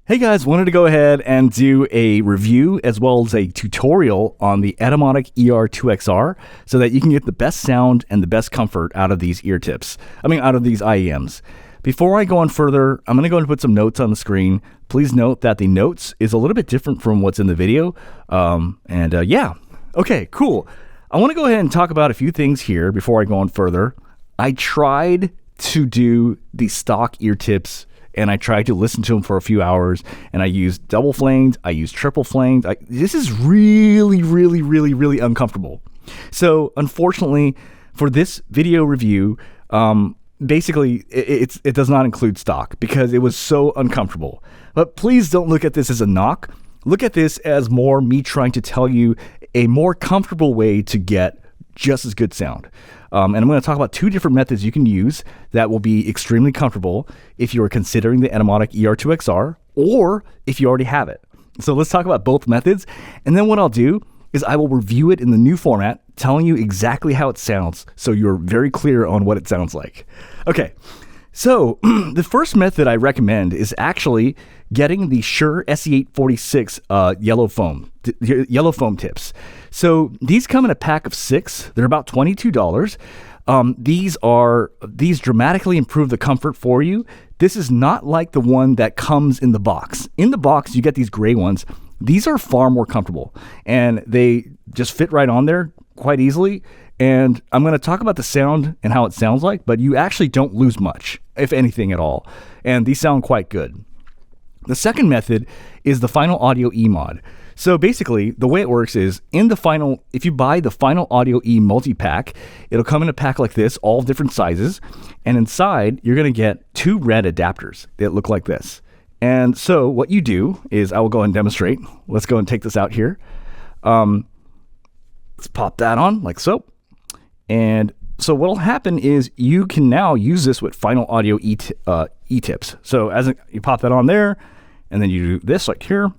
Hey guys, wanted to go ahead and do a review as well as a tutorial on the Etymotic ER2xr so that you can get the best sound and the best comfort out of these out of these IEMs. Before I go on further, I'm going to go and put some notes on the screen. Please note that the notes is a little bit different from what's in the video. Okay, cool. I want to go ahead and talk about a few things here before I go on further. I tried to do the stock ear tips and I tried to listen to them for a few hours, and I used double flanged, I used triple flanged. This is really uncomfortable. So unfortunately, for this video review, basically it does not include stock because it was so uncomfortable. But please don't look at this as a knock. Look at this as more me trying to tell you a more comfortable way to get just as good sound. And I'm going to talk about two different methods you can use that will be extremely comfortable if you are considering the Etymotic ER2xr or if you already have it. So let's talk about both methods. And then what I'll do is I will review it in the new format, telling you exactly how it sounds so you're very clear on what it sounds like. Okay, so the first method I recommend is actually getting the Shure SE846 yellow foam tips. So these come in a pack of 6. They're about $22. These dramatically improve the comfort for you. This is not like the one that comes in the box. In the box, you get these gray ones. These are far more comfortable, and they just fit right on there quite easily. And I'm going to talk about the sound and how it sounds like, but you actually don't lose much, if anything at all. And these sound quite good. The second method is the Final Audio E mod. So basically, the way it works is if you buy the Final Audio E Multipack, it'll come in a pack like this, all different sizes. And inside, you're going to get 2 red adapters that look like this. And so what you do is, I will go and demonstrate. Let's go and take this out here. Let's pop that on like so. And so what will happen is you can now use this with Final Audio E-tips. So you pop that on there, and then you do this like here.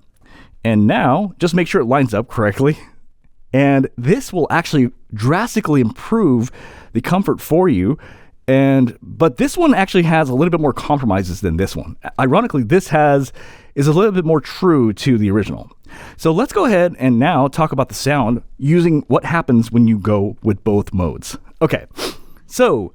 And now, just make sure it lines up correctly. And this will actually drastically improve the comfort for you. But this one actually has a little bit more compromises than this one. Ironically, this is a little bit more true to the original. So let's go ahead and now talk about the sound using what happens when you go with both modes. Okay, so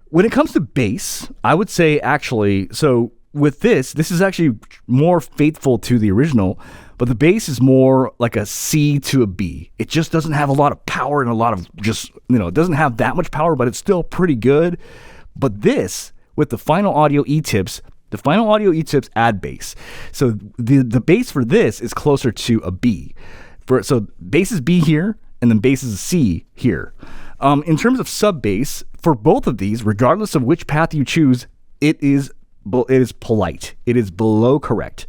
when it comes to bass, I would say actually, so with this is actually more faithful to the original, but the bass is more like a C to a B. It just doesn't have a lot of power and a lot of it doesn't have that much power, but it's still pretty good. But this, with the Final Audio E-tips, the Final Audio E-tips add bass. So the bass for this is closer to a B. So bass is B here, and then bass is a C here. In terms of sub bass, for both of these, regardless of which path you choose, it is polite. It is below correct.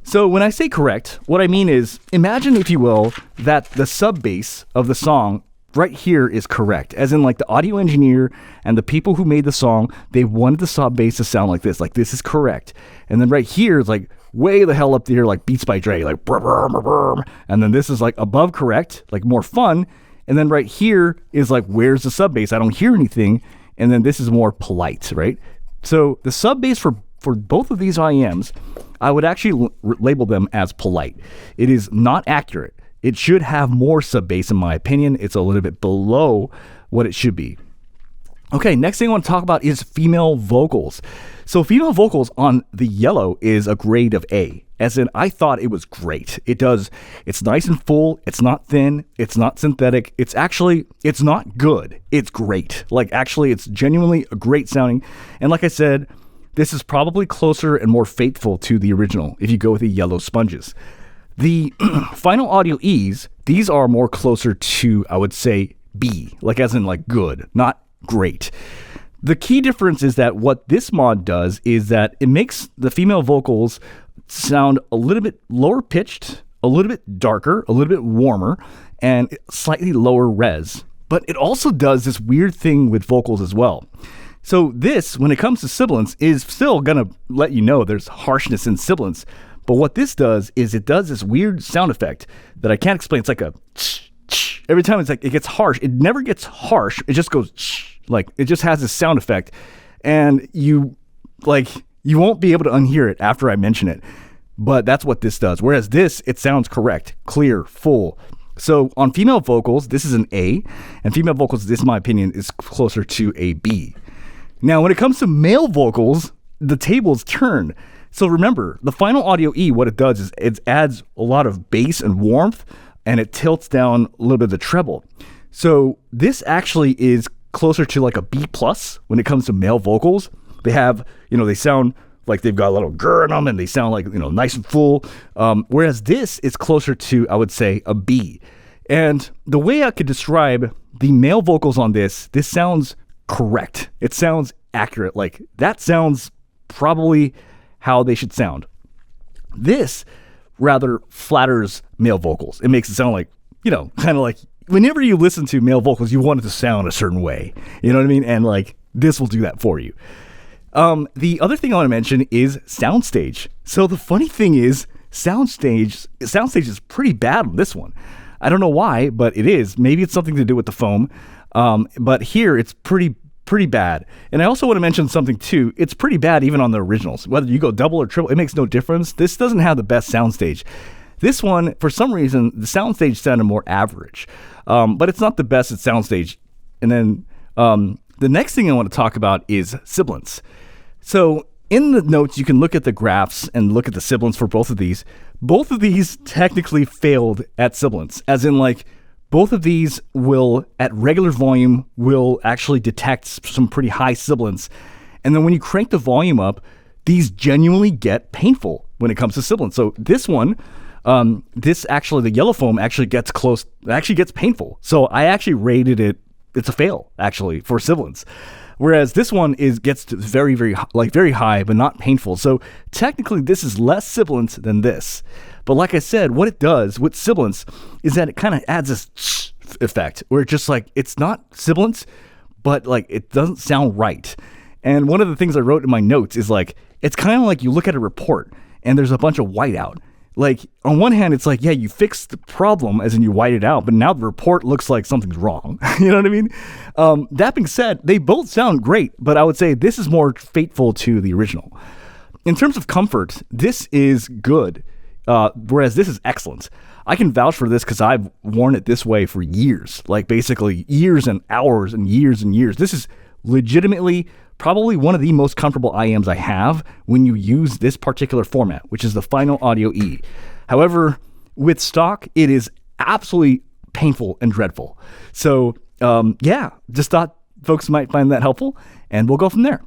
So when I say correct, what I mean is, imagine, if you will, that the sub bass of the song right here is correct. As in, like, the audio engineer and the people who made the song, they wanted the sub bass to sound like this. Like, this is correct. And then right here is like way the hell up there, like Beats by Dre, like brr, brr, brr, brr. And then this is like above correct, like more fun. And then right here is like, where's the sub bass? I don't hear anything. And then this is more polite, right? So the sub bass for both of these IEMs, I would actually label them as polite. It is not accurate. It should have more sub bass, in my opinion. It's a little bit below what it should be. Okay, next thing I want to talk about is female vocals. So female vocals on the yellow is a grade of A. As in, I thought it was great. It's nice and full. It's not thin. It's not synthetic. It's not good. It's great. Like, actually, it's genuinely a great sounding. And like I said, this is probably closer and more faithful to the original if you go with the yellow sponges. The Final Audio E's, these are more closer to, I would say, B, like as in like good, not great. The key difference is that what this mod does is that it makes the female vocals sound a little bit lower pitched, a little bit darker, a little bit warmer, and slightly lower res. But it also does this weird thing with vocals as well. So this, when it comes to sibilance, is still going to let you know there's harshness in sibilance. But what this does is it does this weird sound effect that I can't explain. It's like a every time it's like it gets harsh. It never gets harsh. It just goes like it just has this sound effect, and you won't be able to unhear it after I mention it. but that's what this does. Whereas this, it sounds correct, clear, full. So on female vocals, this is an A, and female vocals, this, in my opinion, is closer to a B. Now, when it comes to male vocals, the tables turn. So remember, the Final Audio E, what it does is it adds a lot of bass and warmth, and it tilts down a little bit of the treble. So this actually is closer to like a B plus when it comes to male vocals. They have, they sound like they've got a little grr in them, and they sound like, nice and full. Whereas this is closer to, I would say, a B. And the way I could describe the male vocals on this sounds correct. It sounds accurate. Like that sounds probably how they should sound. This rather flatters male vocals. It makes it sound like, kind of like whenever you listen to male vocals, you want it to sound a certain way. You know what I mean? And like this will do that for you. The other thing I want to mention is Soundstage. So the funny thing is Soundstage is pretty bad on this one. I don't know why, but it is. Maybe it's something to do with the foam. But here it's pretty bad. And I also want to mention something too. It's pretty bad even on the originals. Whether you go double or triple, it makes no difference. This doesn't have the best Soundstage. This one, for some reason, the Soundstage sounded more average. But it's not the best at Soundstage. And then the next thing I want to talk about is Sibilance. So in the notes, you can look at the graphs and look at the Sibilance for both of these. Both of these technically failed at Sibilance, as in like both of these will, at regular volume, will actually detect some pretty high Sibilance. And then when you crank the volume up, these genuinely get painful when it comes to Sibilance. So this one, the yellow foam actually gets close, it actually gets painful. So I actually rated it, it's a fail actually for Sibilance. Whereas this one gets to very, very, very high, but not painful. So technically this is less Sibilance than this. But like I said, what it does with Sibilance is that it kind of adds this effect where it's just like, it's not Sibilance, but like it doesn't sound right. And one of the things I wrote in my notes is like, it's kind of like you look at a report and there's a bunch of whiteout. Like on one hand, it's like, yeah, you fixed the problem as in you white it out, but now the report looks like something's wrong. You know what I mean? That being said, they both sound great, but I would say this is more faithful to the original. In terms of comfort, this is good, whereas this is excellent. I can vouch for this because I've worn it this way for years, like basically years and hours and years and years. This is legitimately probably one of the most comfortable IMs I have when you use this particular format, which is the Final Audio E. However, with stock, it is absolutely painful and dreadful. So, just thought folks might find that helpful, and we'll go from there.